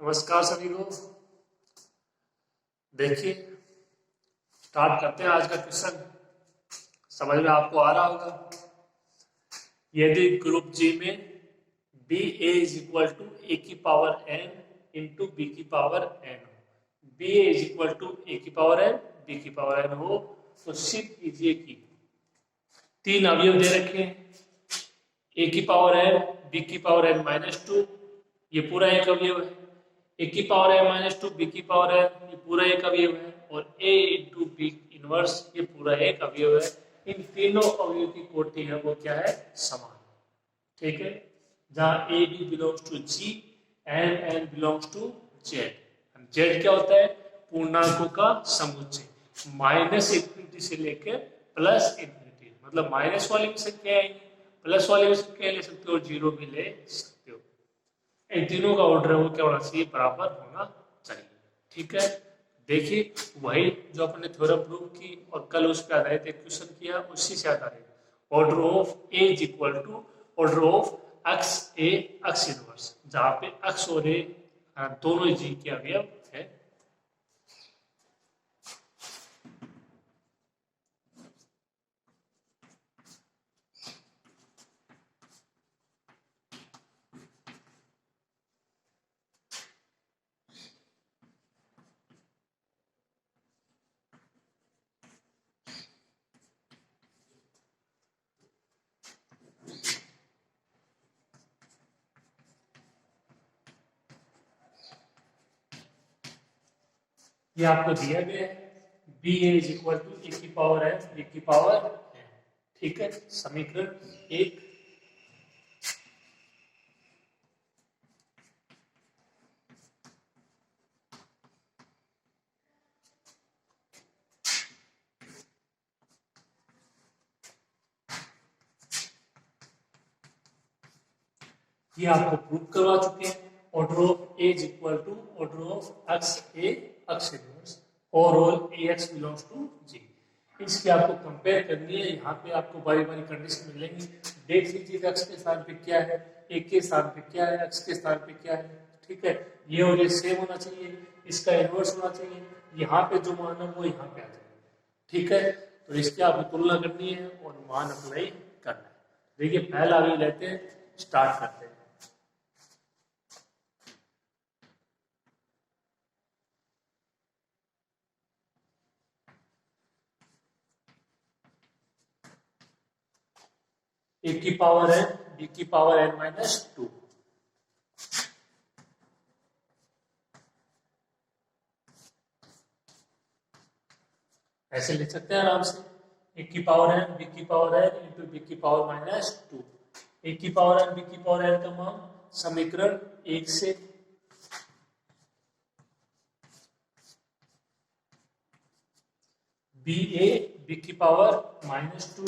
नमस्कार सभी को। देखिए, स्टार्ट करते हैं आज का क्वेश्चन। समझ में आपको आ रहा होगा। यदि ग्रुप जी में B A is equal to A की पावर एन इंटू बी की पावर एन हो, B A is equal to A की पावर एन बी की पावर एन हो, तो सिद्ध कीजिए कि तीन अवयव दे रखे हैं, ए की पावर एन बी की पावर एन माइनस टू, ये पूरा एक अवयव है। ए की power N minus two B की पावर एन, ये पूरा एक अवयव है। और ए इंटू बी इनवर्स, ये पूरा एक अवयव है। इन तीनों अवयव की कोटि है वो क्या है? समान। ठीक है, जहां A B belongs to G and N belongs to Z. Z क्या होता है? पूर्णांकों का समुच्चय। माइनस इंफिनिटी से लेकर प्लस इंफिनिटी, मतलब माइनस वाली भी संख्या आएंगी, प्लस वाली भी संख्या ले सकते हो, जीरो भी ले सकते हो। इन तीनों का ऑर्डर है वो क्या होना चाहिए? बराबर होना चाहिए। ठीक है, देखिए वही जो अपने थ्योरम प्रूव की और कल उस पर आधारित एक क्वेश्चन किया, उसी से आधारित order of A is equal to order of X A X inverse, जहां पे एक्स और ए दोनों जी के अवयव है। ये आपको दिया गया है, B A is equal to A की पावर एन बी की पावर एन। ठीक है, समीकरण एक। ये आपको प्रूव करवा चुके हैं। Order of A is equal to order of X A X inverse और all A X belongs to G. इसकी आपको कंपेयर करनी है। यहाँ पे आपको बारी बारी कंडीशन मिलेंगी। देख लीजिए एक्स के स्थान पे क्या है, ए के स्थान पे क्या है, एक्स के स्थान पे क्या है। ठीक है, ये और ये सेम होना चाहिए, इसका इनवर्स होना चाहिए। यहाँ पे जो मान है वो यहाँ पे आ जाए। ठीक है, तो इसकी आपको तुलना करनी है और मान अप्लाई करना है। देखिए पहला अभी लेते हैं, स्टार्ट करते हैं। ए की पावर एन बी की पावर एन माइनस टू। ऐसे लिख सकते हैं आराम से, ए की पावर एन बी की पावर एन इंटू बी की पावर माइनस टू। ए की पावर एन बी की पावर एन का मान समीकरण एक से बी ए बी की पावर माइनस टू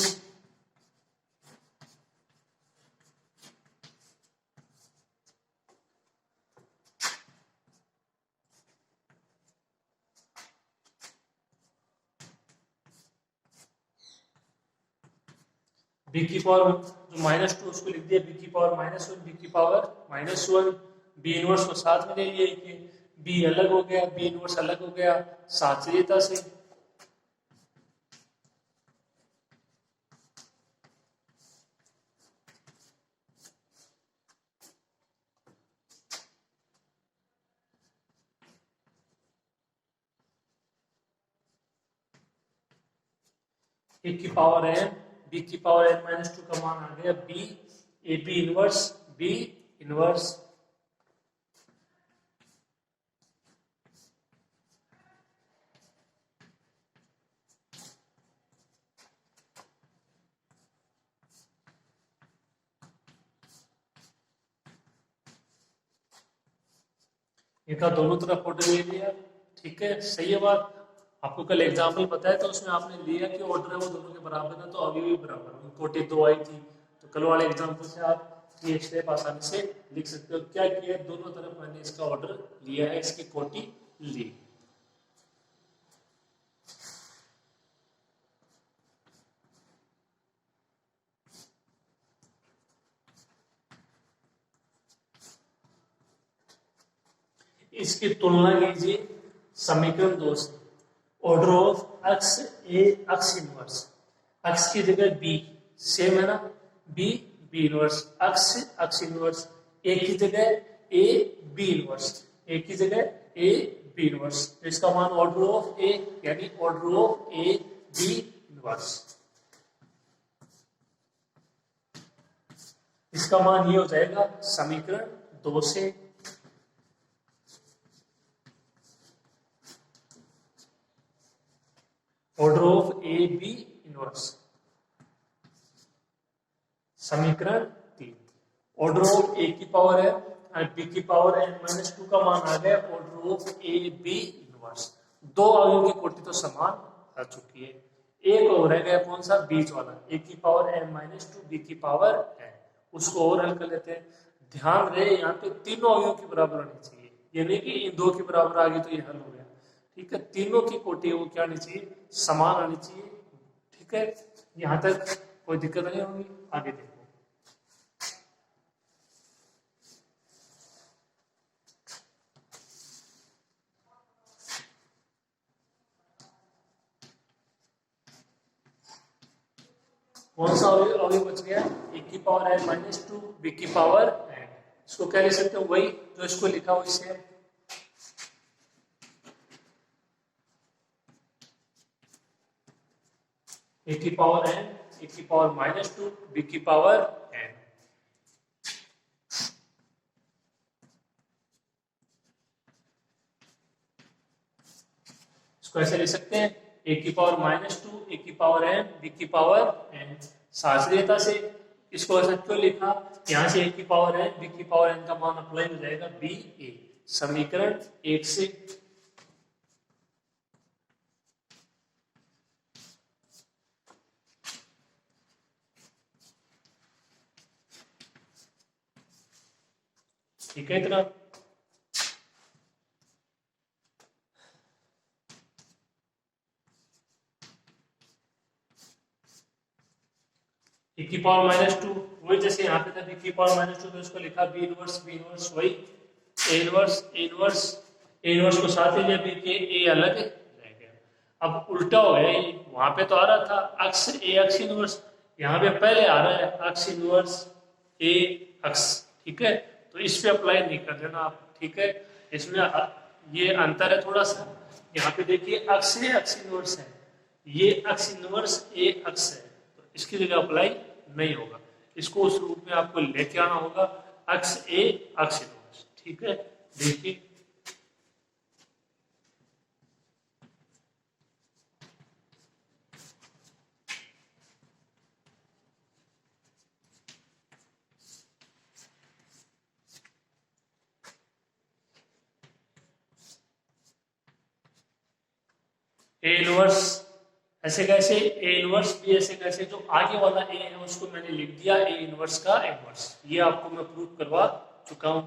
बी की पावर जो माइनस टू उसको लिख दिया बी की पावर माइनस वन बी की power minus one. B inverse को साथ में ले लिया कि बी अलग हो गया, बी इनवर्स अलग हो गया साचर्यता से। ए की पावर एन बी की पावर एन माइनस टू का मान आ गया B A B inverse B inverse इनका दोनों तरफ ऑर्डर ले लिया। ठीक है, सही है बात। आपको कल एग्जाम्पल बताया तो उसमें आपने लिया कि ऑर्डर है वो दोनों के बराबर है, तो अभी भी बराबर है, कोटि दो आई थी। तो कल वाले एग्जाम्पल से आप ये स्टेप आसानी से लिख सकते हो। क्या किया, दोनों तरफ मैंने इसका ऑर्डर लिया है, इसकी कोटि ली। इसकी तुलना कीजिए समीकरण 2 से। Order of X A X inverse, X की जगह बी सेम है ना, B B inverse, X X inverse, A की जगह ए बी इनवर्स, ए की जगह ए बी इनवर्स। तो इसका मान ऑर्डर ऑफ ए यानी order of A B inverse, इसका मान ये हो जाएगा समीकरण 2 से। Order of A B inverse समीकरण 3। ऑर्डर ऑफ ए की पावर है और बी की पावर n माइनस 2 का मान आ गया order of A B inverse. दो अवयवों की कोटि तो समान आ चुकी है, एक और रह गया कौन सा, बीच वाला, ए की पावर n माइनस 2 बी की पावर n, उसको और हल कर लेते हैं। ध्यान रहे यहाँ पे तीनों अवयवों की बराबर होनी चाहिए, ये नहीं कि इन दो की बराबर आ गई तो ये हल हो गया। ठीक है, तीनों की कोटि वो क्या आनी चाहिए, समान आनी चाहिए। ठीक है, यहाँ तक कोई दिक्कत नहीं होगी। आगे देखो, कौन सा अवयव बच गया, ए की पावर n माइनस 2 बी की पावर n। इसको क्या लिख सकते हो, वही जो इसको लिखा हुआ इसे, ए की पावर n, ए की पावर माइनस 2 बी की पावर n। इसको ऐसे लिख सकते हैं, ए की पावर माइनस 2 ए की पावर n बी की पावर n। शास्त्रीयता से इसको ऐसा क्यों लिखा, यहां से ए की पावर n बी की पावर n का मान अप्लाई हो जाएगा बी ए, समीकरण 1 से। ठीक है, इतना ए की पावर माइनस 2 वही जैसे यहाँ पे था बी की पावर माइनस 2, तो इसको लिखा बी इनवर्स वही ए inverse A inverse A inverse को साथ ही लिया, बी के ए अलग रह गया। अब उल्टा हो गया, वहां पे तो आ रहा था अक्स ए अक्स इनवर्स, यहाँ पे पहले आ रहा है अक्स इनवर्स ए अक्स। ठीक है, तो इस पे अप्लाई नहीं कर देना आप। ठीक है, इसमें ये अंतर है थोड़ा सा, यहाँ पे देखिए अक्स ए अक्स इनवर्स है, ये अक्स इनवर्स ए अक्स है, तो इसकी जगह अप्लाई नहीं होगा, इसको उस रूप में आपको लेके आना होगा अक्स ए अक्स इनवर्स। ठीक है, देखिए ए इनवर्स ऐसे कैसे, ए इनवर्स भी ऐसे कैसे, जो आगे वाला ए है उसको मैंने लिख दिया ए इनवर्स का इनवर्स, ये आपको मैं प्रूव करवा चुका हूं।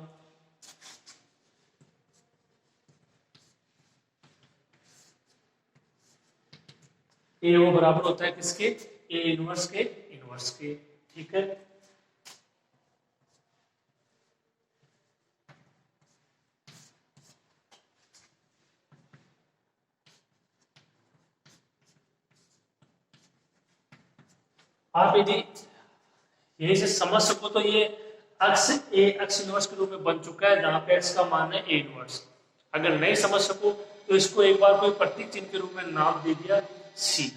ए वो बराबर होता है किसके, ए इनवर्स के इनवर्स के। ठीक है, आप यदि यही से समझ सको तो ये अक्स ए अक्स इनवर्स के रूप में बन चुका है, जहां पे एक्स का मान है ए इनवर्स। अगर नहीं समझ सको तो इसको एक बार कोई प्रतीक चिन्ह के रूप में नाम दे दिया सी।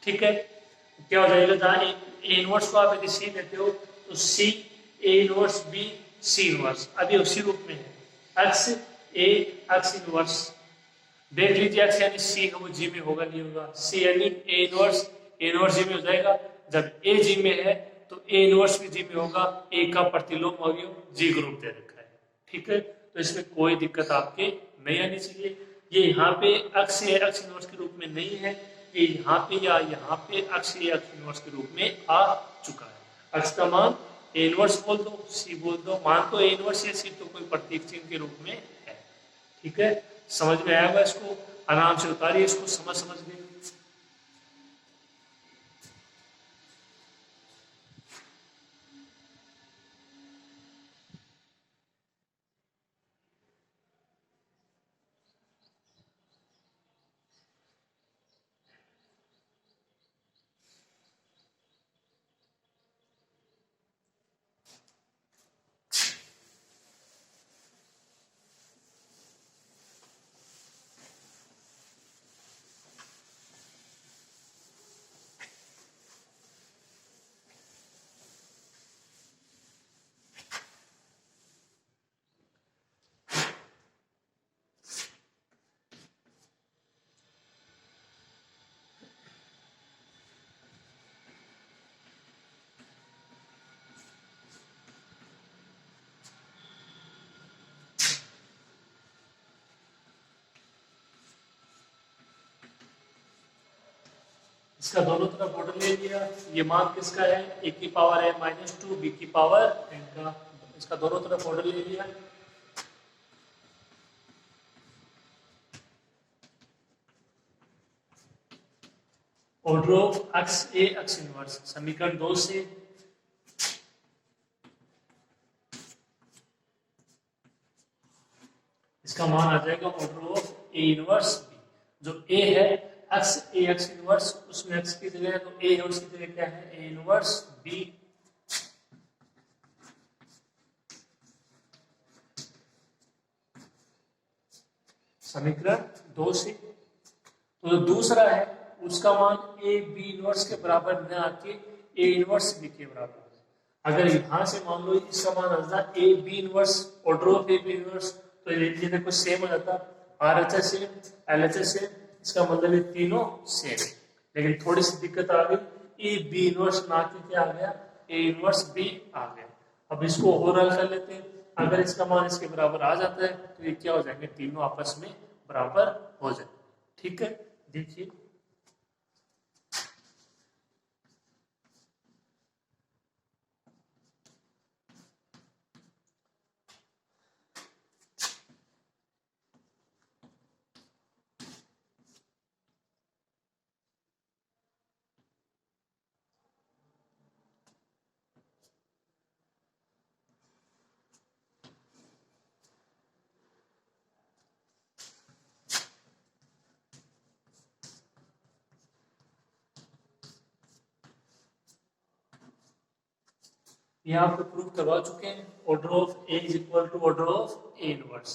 ठीक है, क्या हो जाएगा, जहां ए इनवर्स को आप यदि सी देते हो तो C A inverse B C inverse, अभी उसी रूप में है एक्स ए एक्स इनवर्स। देख लीजिए एक्स यानी सी है वो जी में होगा नहीं होगा, सी यानी ए इनवर्स जी में हो जाएगा। जब ए जी में है तो ए इनवर्स भी जी में होगा, ए का प्रतिलोम अवयव जी ग्रुप दे रखा है। ठीक है, तो इसमें कोई दिक्कत आपके नहीं आनी चाहिए। ये यहाँ पे अक्स ए अक्स इनवर्स के रूप में नहीं है, ये यहाँ पे या यहाँ पे अक्स ए अक्स इनवर्स के रूप में आ चुका है। अक्स का मान ए इनवर्स बोल दो, सी बोल दो, मान तो ए इनवर्स या सी तो कोई प्रतीक चिन्ह के रूप में है। ठीक है, समझ में आएगा, इसको आराम से उतारिए, इसको समझ गए। इसका दोनों तरफ ऑर्डर ले लिया। ये मान किसका है, ए की पावर है -2 बी की पावर n का। इसका दोनों तरफ ऑर्डर ले लिया। Order of X A X inverse समीकरण 2 से इसका मान आ जाएगा order of A inverse B. जो ए है एक्स ए एक्स इनवर्स, उसमें एक्स की जगह तो ए है, उसकी जगह क्या है ए इनवर्स बी। समीकरण 2 से। तो जो दूसरा है उसका मान ए बी इनवर्स के बराबर न आके ए इनवर्स बी के बराबर है। अगर यहां से मान लो इसका मान आ जाता A B inverse order of A B inverse, तो ये देखो सेम हो जाता, R H S same, L H S same, इसका मतलब ये तीनों सेम। लेकिन थोड़ी सी दिक्कत आ गई, ए बी इनवर्स ना के क्या आ गया ए इनवर्स बी आ गया। अब इसको और हल कर लेते हैं। अगर इसका मान इसके बराबर आ जाता है तो ये क्या हो जाएंगे, तीनों आपस में बराबर हो जाए। ठीक है, देखिए ये आपको प्रूव करवा चुके हैं। Order of A is equal to order of A inverse,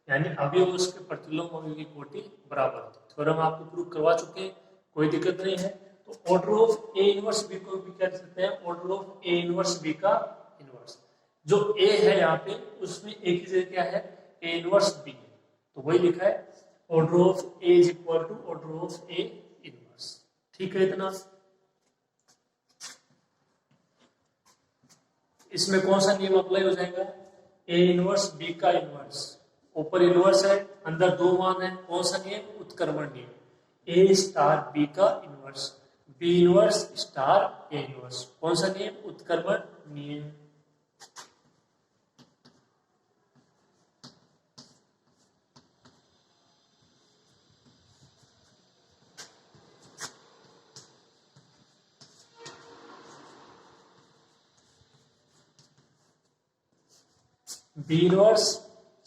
यानी अवयव उसके प्रतिलोम अवयव की कोटि बराबर होती है। थ्योरम आपको प्रूव करवा चुके हैं, कोई दिक्कत नहीं है। तो order of A inverse B को भी कह सकते हैं order of A inverse B का इनवर्स। जो ए है यहाँ पे उसमें ए की जगह क्या है ए इनवर्स बी है, तो वही लिखा है order of A is equal to order of A inverse. ठीक है इतना। इसमें कौन सा नियम अप्लाई हो जाएगा, ए इनवर्स बी का इनवर्स। ऊपर इनवर्स है, अंदर दो मान है, कौन सा नियम उत्क्रमण नियम। ए स्टार बी का inverse, B inverse star A inverse, कौन सा नियम उत्क्रमण नियम। बी इनवर्स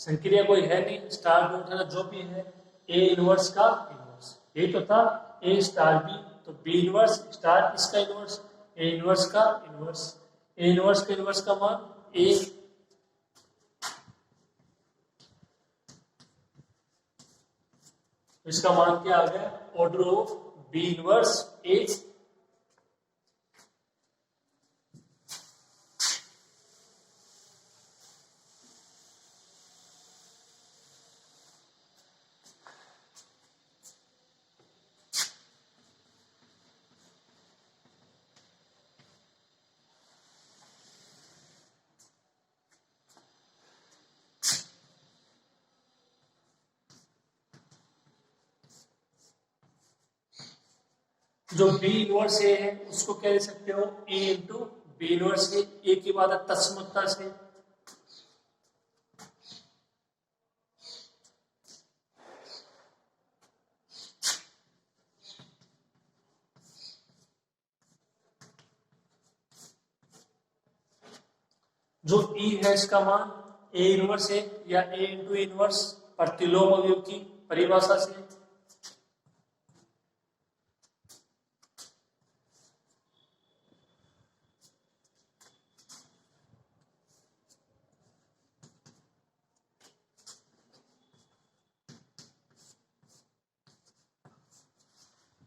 संक्रिया कोई है नहीं, स्टार बी उठाना जो भी है, ए इनवर्स का इनवर्स यही तो था ए स्टार बी, तो बी इनवर्स स्टार इसका इनवर्स, ए इनवर्स का इनवर्स, ए इनवर्स का इनवर्स का मान ए। इसका मान क्या आ गया ऑर्डर ऑफ बी इनवर्स ए। जो बी इनवर्स ए है उसको क्या लिख सकते हो ए इंटू बी इनवर्स ए, ए की बात है तस्मकता से। जो ई है इसका मान ए इनवर्स ए या ए इंटू इनवर्स प्रतिलोम अवयव की परिभाषा से।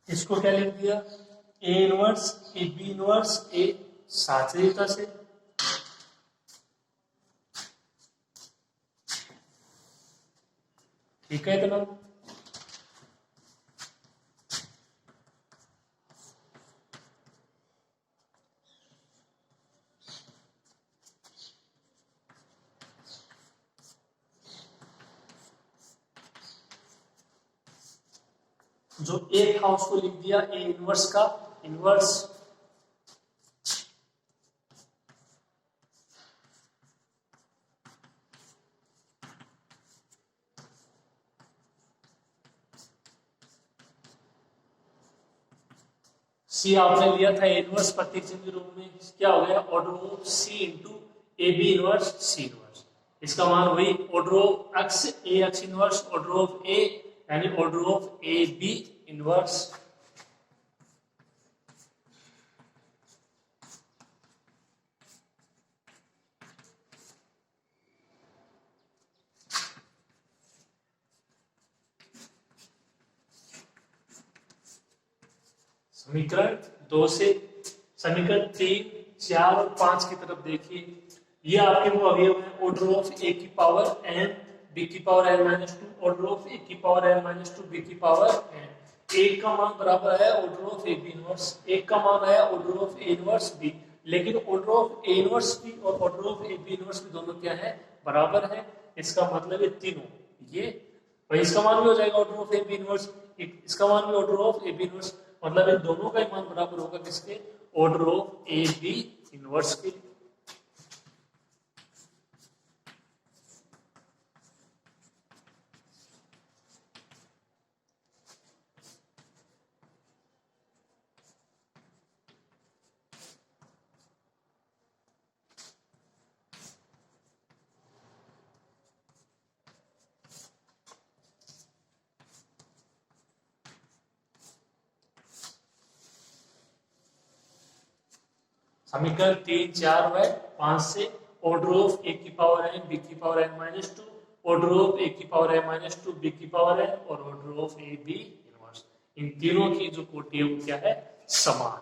इसको क्या लिख दिया A inverse A B inverse A साचरिता से। ठीक है इतना। जो ए था उसको लिख दिया ए इनवर्स का इनवर्स सी आपने लिया था इनवर्स प्रतीक चिन्ह के रूप में, क्या हो गया order of C into A B inverse C inverse. इसका मान वही order of X A X inverse order of A यानी order of A B inverse. समीकरण 2 से समीकरण 3, 4 और 5 की तरफ देखिए। ये आपके वो अवयव है ऑर्डर ऑफ ए की पावर एन बी की power N minus two order of A की power N minus two B की पावर एन। एक का मान बराबर है order of A B inverse, एक का मान है order of A inverse B, लेकिन order of A inverse B और order of A B inverse B दोनों क्या है बराबर है। इसका मतलब ये तीनों ये भाई इसका मान भी हो जाएगा order of A B inverse, इसका मान भी order of A B inverse, मतलब इन दोनों का मान बराबर होगा किसके order of A B inverse के। समीकरण 3, 4 व 5 से ऑर्डर ऑफ ए की पावर एन बी की power N minus two order of A की power N minus two B की पावर एन और order of A B inverse, इन तीनों की जो कोटि है वो क्या है समान।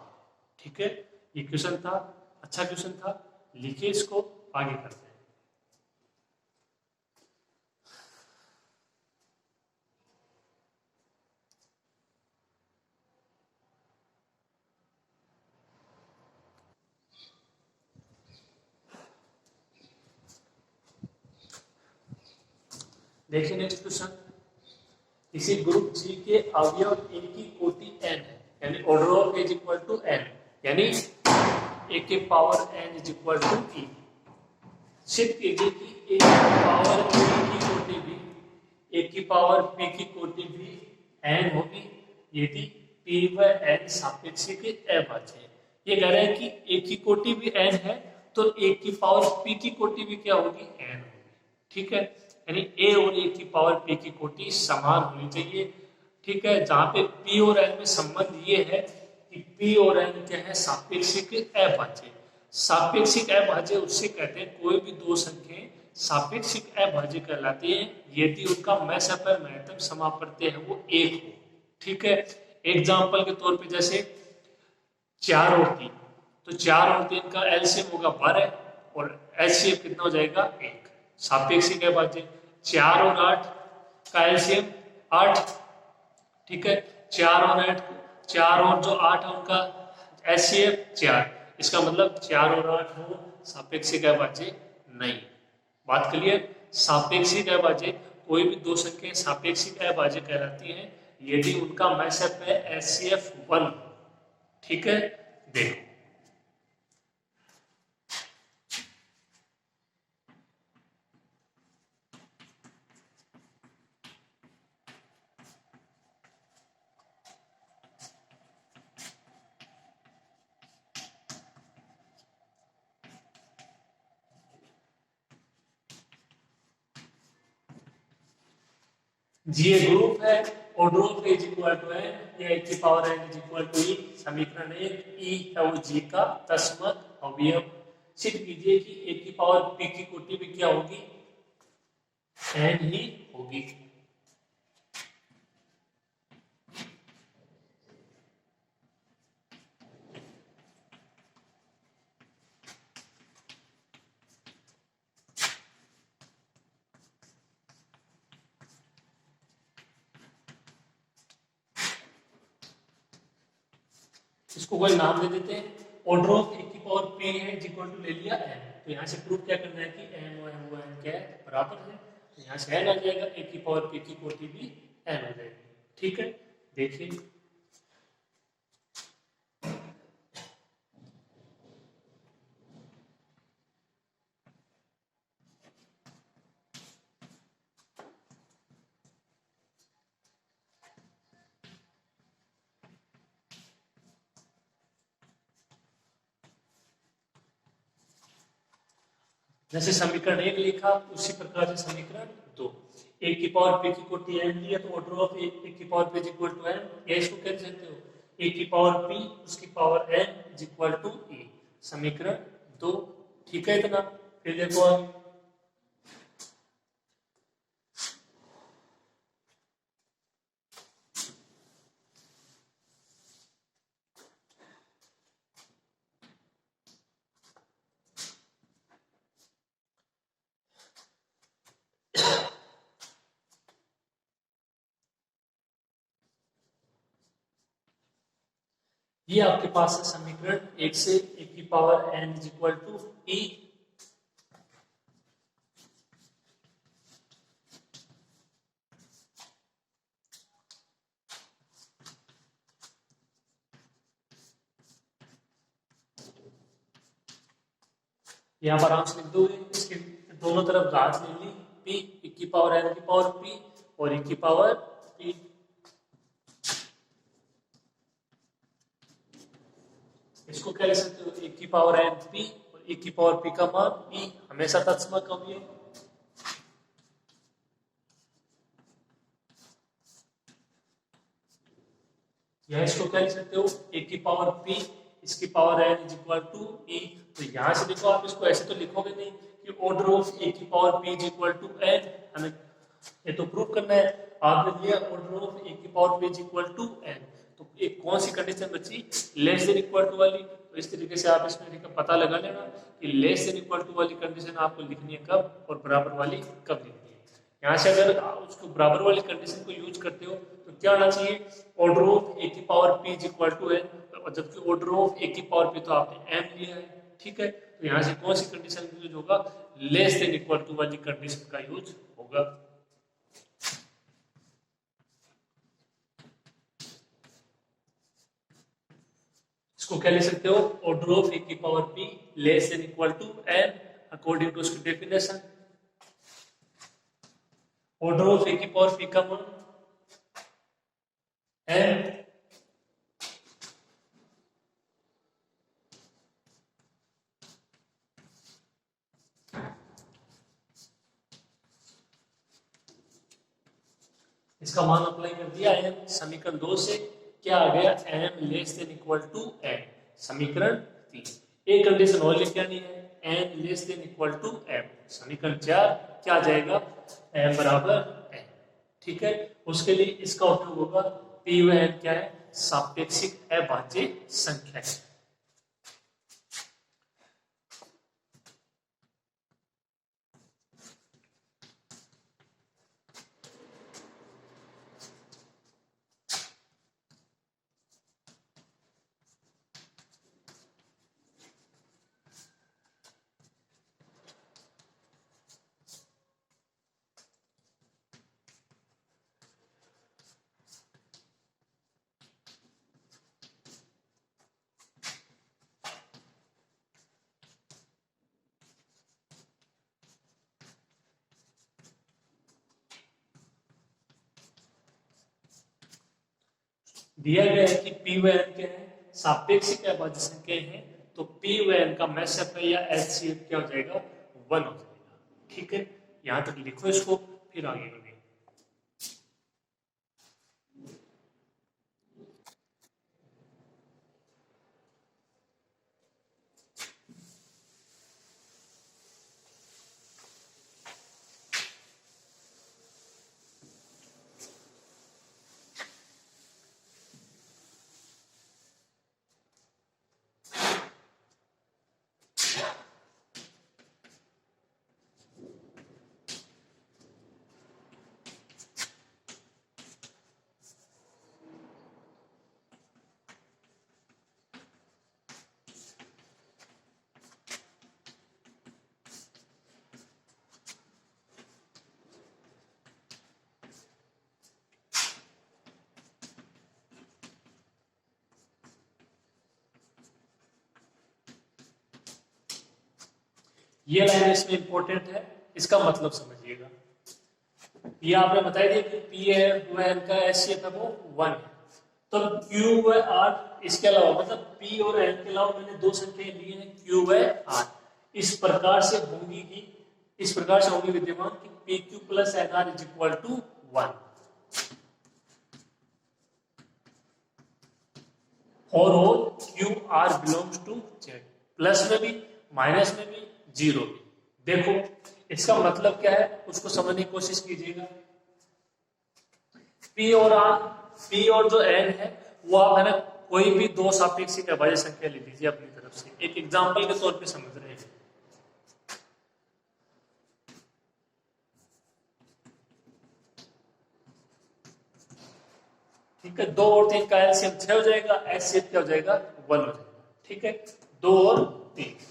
ठीक है, ये क्वेश्चन था, अच्छा क्वेश्चन था, लिखिए इसको, आगे करते हैं। देखिए नेक्स्ट क्वेश्चन, किसी ग्रुप जी के अवयव ए की कोटि n है, यानी order of A is equal to n, यानी ए के power n is equal to e। सिद्ध कीजिए कि ए की पावर p की कोटि भी ए की पावर p की कोटि भी n होगी यदि p व n सापेक्षिक अभाज्य है। ये कह रहे हैं कि ए की कोटि भी n है तो ए की पावर p की कोटि भी क्या होगी n होगी। ठीक है, यानी a और a की पावर p की कोटि समान होनी चाहिए। ठीक है, जहां पे p और n में संबंध ये है कि p और n क्या है सापेक्षिक अभाज्य। सापेक्षिक अभाज्य उससे कहते हैं कोई भी दो संख्याएं सापेक्षिक अभाज्य कहलाती हैं यदि उनका मैस पर महत्तम समापवर्ती है वो एक हो। ठीक है, एग्जाम्पल के तौर पे जैसे 4 और 3, तो 4 और 3 का एलसीएम होगा 12 और एचसीएफ कितना हो जाएगा 1, सापेक्षिक अभाज्य। 4 और 8 का एलसीएम 8। ठीक है, 4 और 8, 4 और जो 8 है उनका एचसीएफ 4, इसका मतलब 4 और 8 हो सापेक्षिक अभाज्य नहीं। बात क्लियर, सापेक्षिक अभाज्य कोई भी दो संख्याएं सापेक्षिक अभाज्य कहलाती हैं यदि उनका मैसअप है एचसीएफ 1। ठीक है, देखो जी ये ग्रुप है order of A is equal to N या ए की power N is equal to E. समीकरण 1 ई है वो जी का तस्मत अवयव। सिद्ध कीजिए कि ए की पावर पी की कोटि भी क्या होगी एन ही होगी। इसको कोई नाम दे देते हैं, ऑर्डर ऑफ ए की पावर पी है इज इक्वल टू ले लिया एन, तो यहाँ से प्रूव क्या करना है कि एन ओ एन वो एन क्या है बराबर है, तो यहाँ से एन आ जाएगा, ए की पावर पी की कोटि भी एन हो जाएगी। ठीक है, देखिए जैसे समीकरण 1 लिखा उसी प्रकार से समीकरण 2, ए की पावर पी की कोटि एन लिया तो ऑर्डर ऑफ ए की power P is equal to N, या इसको कह सकते हो ए की पावर पी उसकी power N is equal to A, समीकरण 2। ठीक है इतना। फिर देखो आगे, ये आपके पास है समीकरण 1 से ए की power N is equal to E, यहाँ पर आराम से लिख दोगे। इसके दोनों तरफ घात ले ली, पी ए की पावर एन की पावर पी और ए की पावर पी। इसको क्या लिख सकते हो, ए की पावर एन पी और ए की पावर पी का मान ई, हमेशा तत्समक कभी है। या इसको क्या लिख सकते हो, ए की पावर पी इसकी power N is equal to E. तो यहां से देखो आप इसको ऐसे तो लिखोगे नहीं कि ऑर्डर ऑफ ए की power P is equal to N, हमें ये तो प्रूव करना है। आपने लिया ऑर्डर ऑफ ए की power P is equal to N, तो एक कौन सी कंडीशन बची, लेस देन इक्वल टू वाली। तो इस तरीके से आप इसमें पता लगा लेना कि लेस देन इक्वल टू वाली कंडीशन आपको लिखनी है कब और बराबर वाली कब लिखनी है। यहाँ से अगर आप उसको बराबर वाली कंडीशन को यूज करते हो तो क्या होना चाहिए, ऑर्डर ऑफ ए की power P is equal to N, और जबकि ऑर्डर ऑफ ए की पावर पी तो आपने एम लिया है। ठीक है, तो यहाँ से कौन सी कंडीशन यूज होगा, लेस देन इक्वल टू वाली कंडीशन का यूज होगा। इसको क्या ले सकते हो, ऑर्डर ऑफ ए की power P less than equal to N according to उसकी डेफिनेशन। ऑर्डर ऑफ ए की पावर पी का मान एन, इसका मान अप्लाई कर दिया एम, समीकरण 2 से क्या आ गया, M less than equal to N, समीकरण 3। एक कंडीशन और लेके आनी है, N less than equal to M, समीकरण 4 क्या आ जाएगा, एम बराबर एन। ठीक है, उसके लिए इसका उपयोग होगा, पी व एन क्या है, सापेक्षिक अभाज्य संख्या है। दिया गया है कि पी व एन क्या है, सापेक्षिक अभाज्य संख्या है, तो पी व एन का मैसअप या एचसीएफ क्या हो जाएगा, 1 हो जाएगा। ठीक है, यहां तक लिखो इसको, फिर आगे बढ़े। ये लाइन इसमें इंपॉर्टेंट है, इसका मतलब समझिएगा। ये आपने बताई दिया कि पी है व एन का एचसीएफ है वो 1 है, तो क्यू व आर इसके अलावा, मतलब पी और एन के अलावा मैंने दो संख्याएं ली हैं, क्यू व आर, इस प्रकार से होंगी विद्यमान कि P Q plus N R is equal to 1 और all Q R belongs to Z, plus में भी माइनस में भी जीरो भी। देखो इसका मतलब क्या है उसको समझने की कोशिश कीजिएगा। पी और जो एन है वो आप है ना कोई भी दो सापेक्षिक अभाज्य संख्या ले लीजिए अपनी तरफ से, एक एग्जांपल के तौर पे समझ रहे हैं। ठीक है, 2 और 3 का एलसीएम 6 हो जाएगा, एचसीएफ क्या हो जाएगा 1 हो जाएगा। ठीक है, 2 और 3।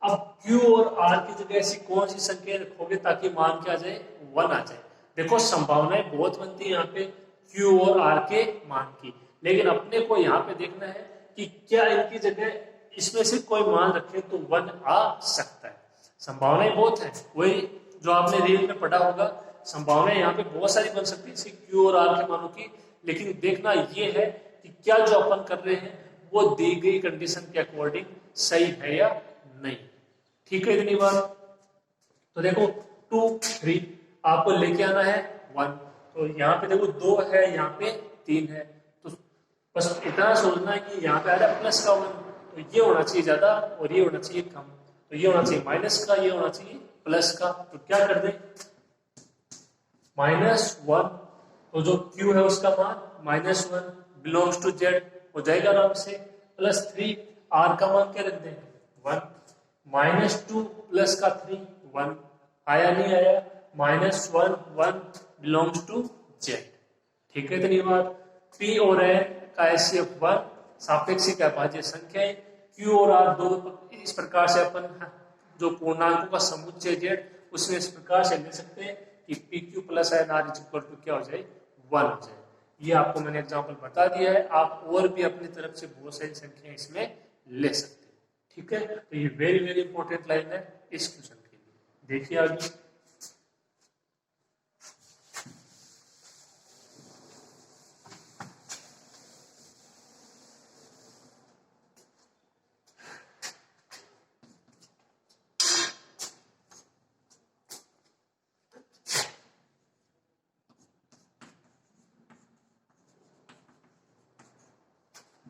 अब Q और R की जगह ऐसी कौन सी संख्या रखोगे ताकि मान क्या आ जाए 1 आ जाए। देखो संभावनाएं बहुत बनती है यहाँ पे Q और R के मान की, लेकिन अपने को यहाँ पे देखना है कि क्या इनकी जगह इसमें से कोई मान रखे तो 1 आ सकता है। संभावनाएं बहुत है, वही जो आपने रील में पढ़ा होगा, संभावनाएं यहाँ पे बहुत सारी बन सकती है Q और R के मानों की, लेकिन देखना ये है कि क्या जो अपन कर रहे हैं वो दी गई कंडीशन के अकॉर्डिंग सही है या नहीं। ठीक है, इतनी बात। तो देखो 2 3 आपको लेके आना है 1, तो यहाँ पे देखो 2 है, यहाँ पे 3 है, तो बस इतना सोचना है कि यहाँ पे आ रहा है प्लस का 1, तो ये होना चाहिए ज्यादा और ये होना चाहिए कम, तो ये होना चाहिए माइनस का, ये होना चाहिए प्लस का। तो क्या कर दें -1, तो जो Q है उसका मान -1 बिलोंग्स टू जेड हो जाएगा आराम से, +3 R का मान क्या रख दें 1, -2 प्लस का 3 1 आया नहीं आया, -1 1 बिलोंग्स टू जेड। ठीक है, इतनी बात। P और N का एचसीएफ 1 सापेक्षिक अभाज्य संख्याएं, Q और R दो, इस प्रकार से अपन जो पूर्णांकों का समुच्चय जेड उसमें इस प्रकार से ले सकते हैं कि P Q plus N R is equal to क्या हो जाए 1 हो जाए। ये आपको मैंने एग्जांपल बता दिया है, आप और भी अपनी तरफ से बहुत सारी संख्याएं इसमें ले सकते हैं। ठीक है, तो ये वेरी वेरी इंपॉर्टेंट लाइन है इस क्वेश्चन के लिए। देखिए आगे,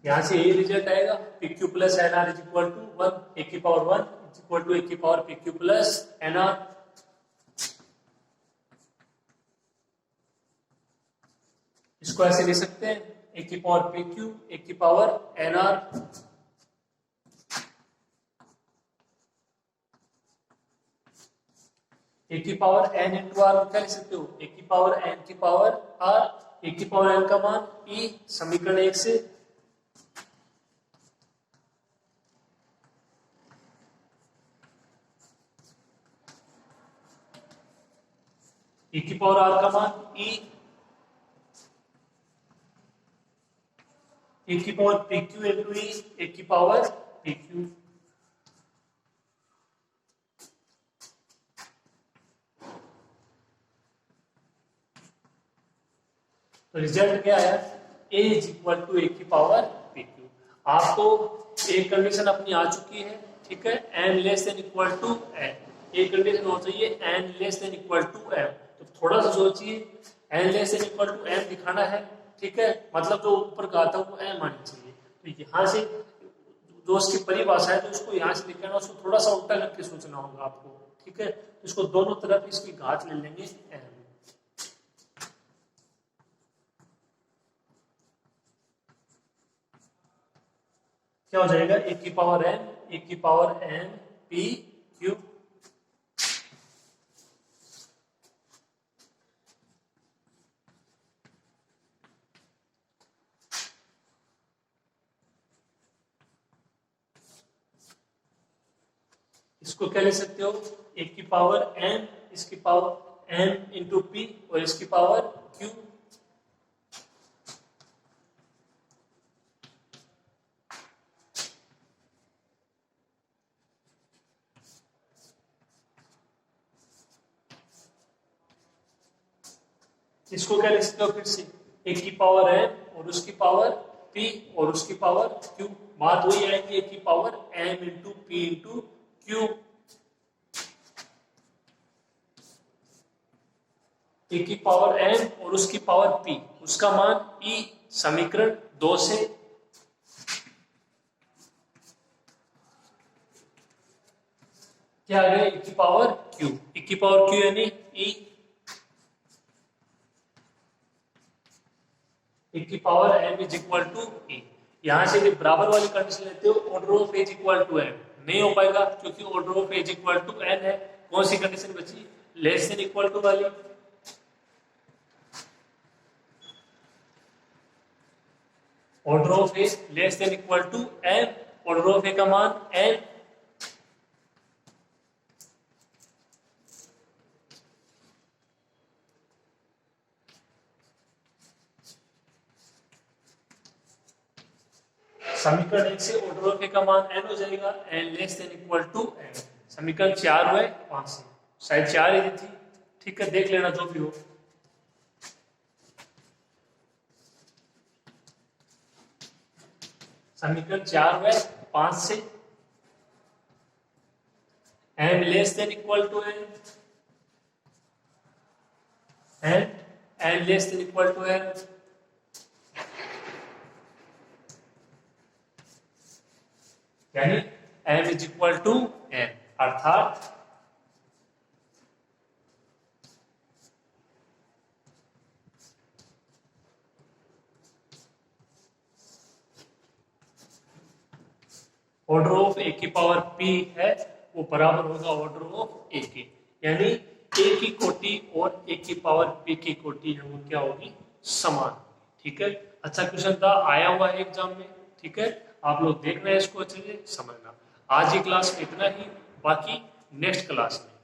यहां से यही रिजल्ट आएगा P Q plus N R is equal to 1 A की power 1 is equal to A की power P Q plus N R. इसको ऐसे ले सकते हैं ए की पावर पी क्यू ए की पावर एन आर, ए की पावर एन इंटू आर क्या लिख सकते हो ए की पावर एन की पावर आर, ए की पावर एन का मान ई, समीकरण 1 से। ए की पावर आर का मान ई, ए की पावर पी क्यू इंटू ई, ए की पावर पी क्यू। तो रिजल्ट क्या आया a is equal to A की पावर पी क्यू। आपको एक कंडीशन अपनी आ चुकी है, ठीक है, n less than equal to n, एक कंडीशन हो चाहिए n less than equal to m। तो थोड़ा सा सोचिए, n less than equal to m दिखाना है, ठीक है, मतलब जो ऊपर का आता है वो m आनी चाहिए। तो यहाँ से जो उसकी परिभाषा है तो उसको यहाँ से लिखना, उसको थोड़ा सा उल्टा करके सोचना होगा आपको। ठीक है, तो इसको दोनों तरफ इसकी घात ले लेंगे m। क्या हो जाएगा ए की पावर एन, ए की पावर एन पी क्यू। इसको क्या लिख सकते हो ए की पावर एन, इसकी पावर एन इंटू पी और इसकी पावर क्यू। इसको क्या लिख सकते हो फिर से एक की पावर m और उसकी पावर p और उसकी पावर q, बात वही आएगी एक की power m into p into q, एक की पावर m और उसकी पावर p, उसका मान e समीकरण 2 से क्या आ गया e की पावर q, e की पावर q यानी e की power m is equal to e। यहां से बराबर वाली कंडीशन लेते हो order of A is equal to n, नहीं हो पाएगा क्योंकि order of A is equal to n है। कौन सी कंडीशन बची, लेस देन इक्वल टू वाली। Order of A less than equal to n, order of A का मान n, समीकरण 1 से ऑर्डर ऑफ ए का मान n हो जाएगा, n less than equal to n। समीकरण 4 हुए 5 से, शायद 4 ही थी, ठीक है देख लेना जो भी हो। समीकरण 4 हुए 5 से m less than equal to n, n less than equal to n, यानी m is equal to n, अर्थात ऑर्डर ऑफ ए की पावर p है वो बराबर होगा ऑर्डर ऑफ ए के, यानी ए की कोटि और ए की पावर p की कोटि है वो क्या होगी, समान। ठीक है, अच्छा क्वेश्चन था, आया हुआ है एग्जाम में। ठीक है, आप लोग देखना है इसको अच्छे से समझना। आज की क्लास में इतना ही, बाकी नेक्स्ट क्लास में